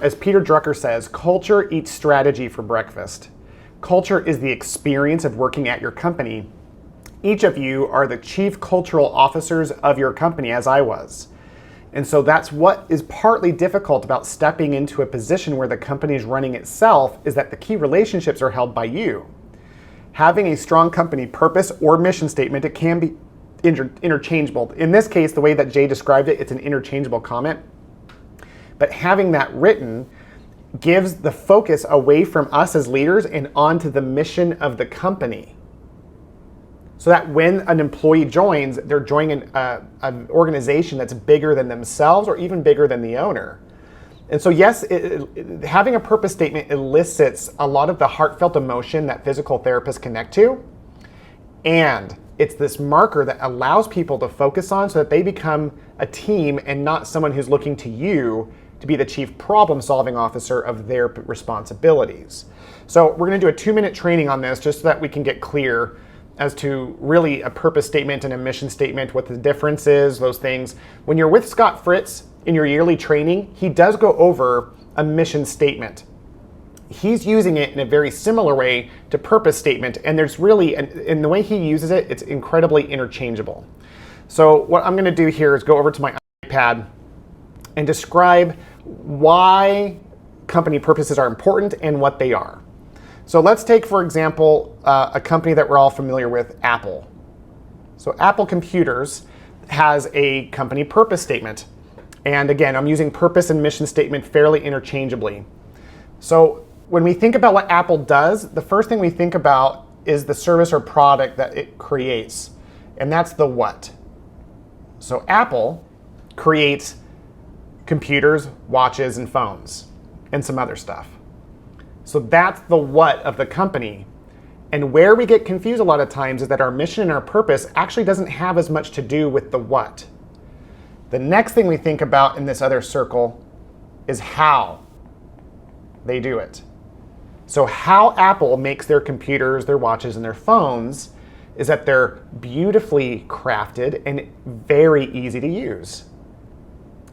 As Peter Drucker says, culture eats strategy for breakfast. Culture is the experience of working at your company. Each of you are the chief cultural officers of your company, as I was. And so that's what is partly difficult about stepping into a position where the company is running itself, is that the key relationships are held by you. Having a strong company purpose or mission statement, it can be interchangeable. In this case, the way that Jay described it, it's an interchangeable comment. But having that written gives the focus away from us as leaders and onto the mission of the company. So that when an employee joins, they're joining an organization that's bigger than themselves or even bigger than the owner. And so yes, having a purpose statement elicits a lot of the heartfelt emotion that physical therapists connect to. And it's this marker that allows people to focus on so that they become a team and not someone who's looking to you to be the chief problem-solving officer of their responsibilities. So we're going to do a 2-minute training on this just so that we can get clear as to really a purpose statement and a mission statement, what the difference is, those things. When you're with Scott Fritz in your yearly training, he does go over a mission statement. He's using it in a very similar way to purpose statement, and there's really, in the way he uses it, it's incredibly interchangeable. So what I'm going to do here is go over to my iPad and describe why company purposes are important and what they are. So let's take, for example, a company that we're all familiar with, Apple. So Apple Computers has a company purpose statement. And again, I'm using purpose and mission statement fairly interchangeably. So when we think about what Apple does, the first thing we think about is the service or product that it creates. And that's the what. So Apple creates computers, watches, and phones, and some other stuff. So that's the what of the company. And where we get confused a lot of times is that our mission and our purpose actually doesn't have as much to do with the what. The next thing we think about in this other circle is how they do it. So how Apple makes their computers, their watches, and their phones is that they're beautifully crafted and very easy to use.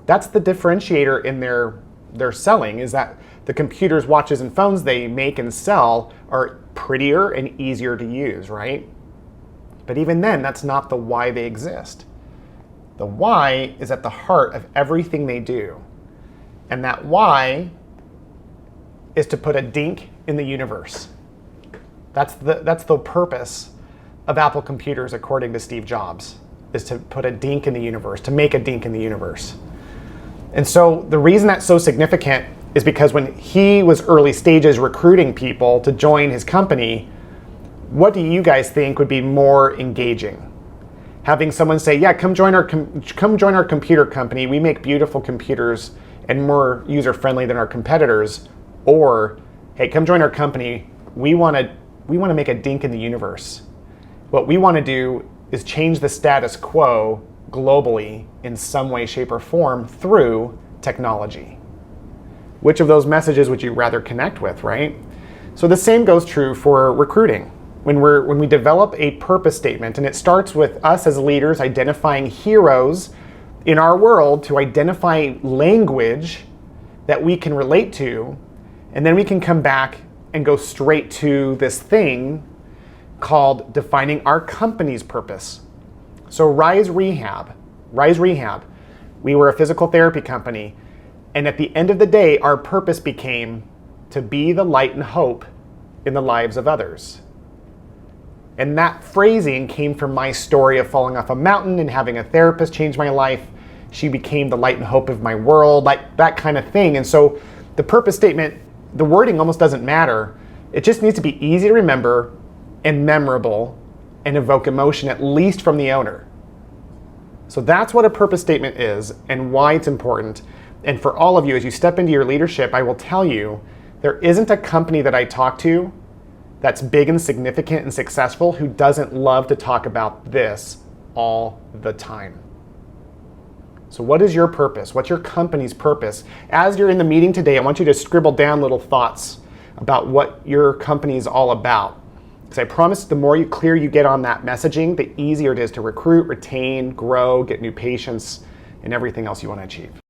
That's the differentiator in their selling, is that the computers, watches, and phones they make and sell are prettier and easier to use, right? But even then, that's not the why they exist. The why is at the heart of everything they do. And that why is to put a dink in the universe. That's the purpose of Apple Computers, according to Steve Jobs, is to put a dink in the universe, to make a dink in the universe. And so the reason that's so significant is because when he was early stages recruiting people to join his company, what do you guys think would be more engaging? Having someone say, yeah, come join our computer company. We make beautiful computers and more user-friendly than our competitors. Or, hey, come join our company. We want to make a dink in the universe. What we want to do is change the status quo globally in some way, shape, or form through technology. Which of those messages would you rather connect with, right? So the same goes true for recruiting. When we develop a purpose statement, and it starts with us as leaders identifying heroes in our world to identify language that we can relate to, and then we can come back and go straight to this thing called defining our company's purpose. So Rise Rehab, we were a physical therapy company, and at the end of the day, our purpose became to be the light and hope in the lives of others. And that phrasing came from my story of falling off a mountain and having a therapist change my life. She became the light and hope of my world, like that kind of thing. And so the purpose statement, the wording almost doesn't matter. It just needs to be easy to remember and memorable and evoke emotion, at least from the owner. So that's what a purpose statement is and why it's important. And for all of you, as you step into your leadership, I will tell you, there isn't a company that I talk to that's big and significant and successful who doesn't love to talk about this all the time. So what is your purpose? What's your company's purpose? As you're in the meeting today, I want you to scribble down little thoughts about what your company is all about. Because I promise the more clear you get on that messaging, the easier it is to recruit, retain, grow, get new patients, and everything else you want to achieve.